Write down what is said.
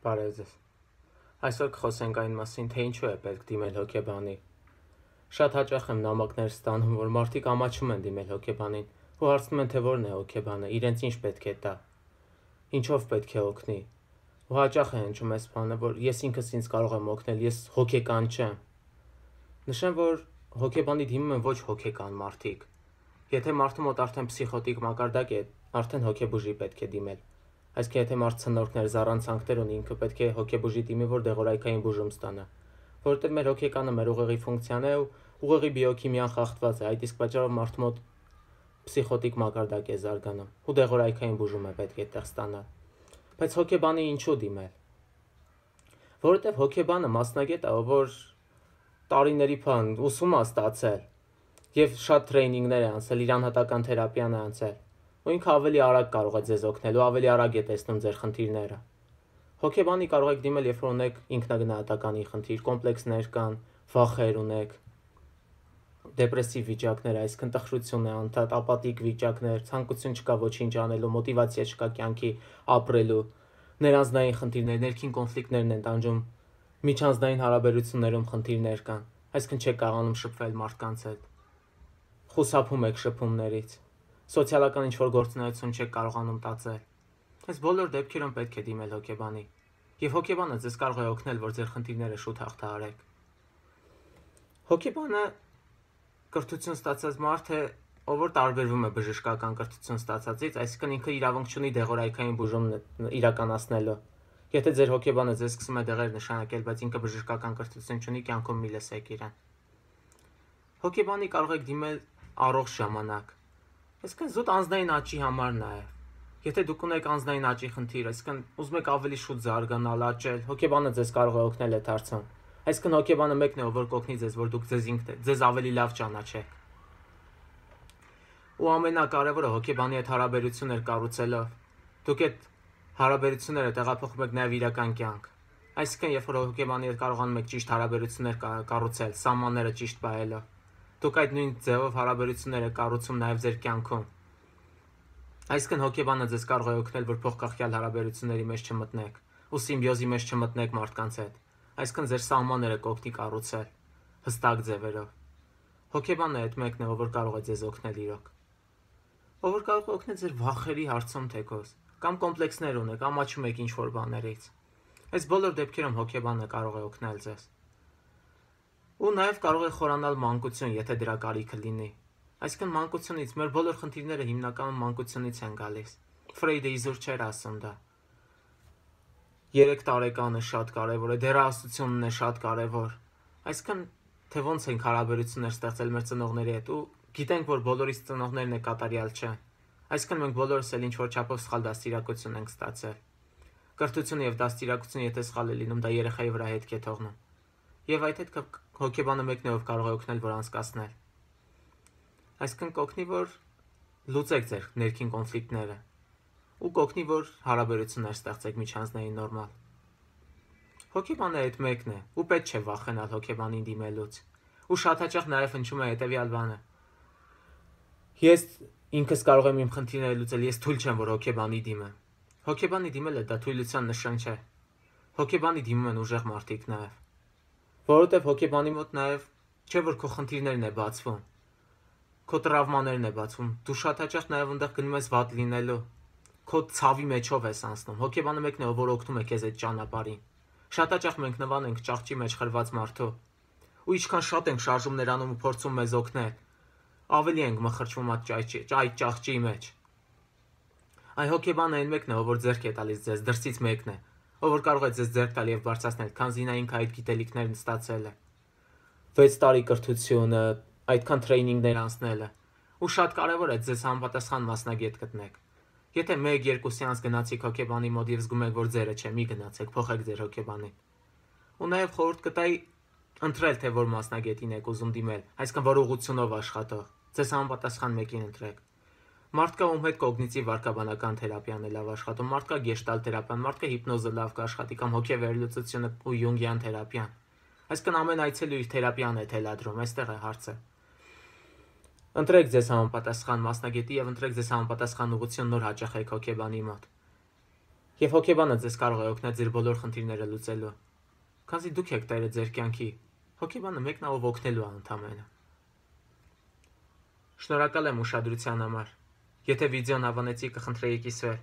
Բարև ձեզ։ Այսօր կխոսենք այն մասին, թե ինչու է պետք դիմել հոգեբանի։ Շատ հաճախ եմ նամակներ ստանում, որ մարդիկ ամաչում են դիմել հոգեբանին ու հարցնում են, թե որն է հոգեբանը, իրենց ինչ պետք է տա, ինչով պետք է օգնի։ Ու հաճախ է հնչում այս բանը, որ ես ինքս ինձ կարող եմ օգնել, ես հոգեկան չեմ։ Նշեմ, որ հոգեբանի դիմում են ոչ հոգեկան մարդիկ։ Եթե մարդու մոտ արդեն պսիխոտիկ մակարդակ է, արդեն հոգեբուժի պետք է դիմել։ Այսինքն եթե մարդ ցնորքներ, զառանցանքներ ունի, ինքը պետք է հոգեբուժի դիմի, որ դեղորայքային բուժում ստանա։ Որովհետև մեր հոգեկանը մեր ուղեղի ֆունկցիան է ու ուղեղի բիոքիմիան խախտված է, այդ իսկ պատճառով մարդու մոտ պսիխոտիկ մակարդակ է զարգանում ու դեղորայքային բուժում է պետք է այդտեղ ստանալ։ Բայց հոգեբանի ինչու դիմել։ Որովհետև հոգեբանը մասնագետ է, որ տարիների փան ուսում է ստացել եւ շատ տրեյնինգներ է անցել, իր անհատական թերապիան է անցել։ Ու ինքը ավելի արագ կարող է ձեզ օգնել ու ավելի արագ է տեսնում ձեր խնդիրները։ Հոգեբանի կարող եք դիմել, երբ որ ունեք ինքնագնահատականի խնդիր, կոմպլեքսներ կան, վախեր ունեք, դեպրեսիվ վիճակներ, այսինքն տխրություն է, անդադ ապաթիկ վիճակներ, ցանկություն չկա ոչինչ անելու, մոտիվացիա չկա կյանքի ապրելու, ներանձնային խնդիրներ, ներքին կոնֆլիկտներն են տանջում, միջանձնային հարաբերություններում խնդիրներ կան, այսինքն չեք կարողանում շփվել մարդկանց հետ, խուսափում եք շփումներից, սոցիալական ինչ-որ գործունեություն չեք կարողանում տածել։ Այս բոլոր դեպքերում պետք է դիմել հոգեբանի, եւ հոգեբանը ձեզ կարող է օգնել, որ ձեր խնդիրները շուտ հաղթահարեք։ Հոգեբանը կրթություն ստացած մարդ է, ով որ տարբերվում է բժշկական կրթություն ստացածից, այսինքն ինքը իրավունք չունի դեղորայքային բուժում իրականացնելու։ Եթե ձեր հոգեբանը ձեզ սկսում է դեղեր նշանակել, բայց ինքը բժշկական կրթություն չունի, կյանքում մի լսեք իրեն։ Հոգեբանի կարող եք դիմել առողջ ժամանակ։ Այսինքն զուտ անձնային աճի համար նաև։ Եթե դուք ունեք անձնային աճի խնդիր, այսինքն ուզում եք ավելի շուտ զարգանալ, աճել, հոգեբանը ձեզ կարող է օգնել այդ հարցում։ Այսինքն հոգեբանը մեկն է, որ կօգնի ձեզ, որ դուք ձեզ ավելի լավ ճանաչեք։ Ու ամենակարևորը հոգեբանի հետ հարաբերություններ կառուցելով, դուք այդ հարաբերությունները տեղափոխում եք նաև իրական կյանք։ Այսինքն, երբ որ հոգեբանի հետ կարողանում եք ճիշտ հարաբերություններ կառուցել, սահմանները ճիշտ պահելով, դուք այդ նույն ձևով հարաբերություններ եք կառուցում նաև ձեր կյանքում։ Այսինքն հոգեբանը ձեզ կարող է օգնել, որ փոխկախյալ հարաբերությունների մեջ չմտնեք ու սիմբիոզի մեջ չմտնեք մարդկանց հետ։ Այսինքն ձեր սահմանները կօգնի կառուցել հստակ ձևերով։ Հոգեբանը այդ մեկն է, ով կարող է ձեզ օգնել իրոք։ Ով կարող է օգնել ձեր վախերի հարցում թեկոս, կամ կոմպլեքսներ ունեք, ամաչում եք ինչ-որ բաներից։ Այս բոլոր դեպքերում հոգեբանը կարող է օգնել ձեզ։ Ու նաև կարող է խորանալ մանկություն, եթե դրա կարիքը լինի։ Այսինքն մանկությունից մեր բոլոր խնդիրները հիմնականում մանկությունից են գալիս։ Ֆրեյդը իզուր չէր ասում դա։ 3 տարեկանը շատ կարևոր է, դեռահասությունն է շատ կարևոր։ Այսինքն թե ոնց ենք հարաբերություններ ստեղծել մեր ծնողների հետ ու գիտենք, որ բոլորիս ծնողներն է կատարյալ չեն։ Այսինքն մենք բոլորս էլ ինչ-որ չափով սխալ դաստիարակություն ենք ստացել։ Կրթությունը եւ դաստիարակությունը եթե սխալ է լինում, դա երեխայի վրա հետք է թողնում։ Եվ այդ հետքը հոգեբանը մեկն է, ով կարող է օգնել, որ անցկացնել։ Այսինքն կօգնի, որ լուծեք ձեր ներքին կոնֆլիկտները ու կօգնի, որ հարաբերություններ ստեղծեք միջանձնային նորմալ։ Հոգեբանը այդ մեկն է, ու պետք չէ վախենալ հոգեբանին դիմելուց։ Ու շատ հաճախ նաև հնչում է հետևյալ բանը. Ես ինքս կարող եմ իմ խնդիրները լուծել, ես թույլ չեմ, որ հոգեբանի դիմեմ։ Հոգեբանի դիմելը դա թույլության նշան չէ։ Հոգեբանի դիմում են ուժեղ մարդիկ նաև։ Որովհետև հոգեբանի մոտ նաև չէ որ քո խնդիրներն է բացվում, քո տրավմաներն է բացվում, դու շատ հաճախ նաև այնտեղ գնում ես վատ լինելու, քո ցավի մեջով ես անցնում, հոգեբանը մեկն է, որ օգնում է քեզ այդ ճանապարհին։ Շատ հաճախ մենք նման ենք ճահճի մեջ խրված մարդու, ու ինչքան շատ ենք շարժումներ անում ու փորձում մեզ օգնել, ավելի ենք մխրճվում այդ ճահճի մեջ։ Այ հոգեբանը այն մեկն է, որ ձեռք է տալիս ձեզ, դրսից մեկն է, ով կարող է ձեզ ձեռք տալ եւ բարձրացնել, քանզի նա ինքը այդ գիտելիքներն ստացել է։ 6 տարի կրթությունը, այդքան տրեյնինգներ անցնելը, ու շատ կարևոր է ձեզ համապատասխան մասնագետ գտնեք։ Եթե 1-2 սեանս գնացիք հոգեբանի մոտ եւ զգում եք, որ ձերը չէ, մի գնացեք, փոխեք ձեր հոգեբանին։ Ու նաեւ խորհուրդ կտայի ընտրել, թե որ մասնագետին եք ուզում դիմել, այսինքն որ ուղղությունով աշխատող, ձեզ համապատասխան մեկին ընտրեք։ Մարդ կա, ում հետ կոգնիտիվ վարքաբանական թերապիան է լավ աշխատում, մարդ կա գեշտալտ թերապիան, մարդ կա հիպնոզը լավ կաշխատի կամ հոգեվերլուծությունը ու յունգյան թերապիան։ Այսինքն ամեն այցելու իր թերապիան է թելադրում, այստեղ է հարցը։ Ընտրեք ձեզ համապատասխան մասնագետի եւ ընտրեք ձեզ համապատասխան ուղղություն, նոր հաճախեք հոգեբանի մոտ։ Եվ հոգեբանը ձեզ կարող է օգնել ձեր բոլոր խնդիրները լուծելու։ Քանզի դուք եք տերը ձեր կյանքի, հոգեբանը մեկն է, ով օգնելու է ընդամենը։ Շնորհակալ եմ ուշադրության համար։ Եթե վիդեոն հավանեցի, կխնդրեի կիսվել։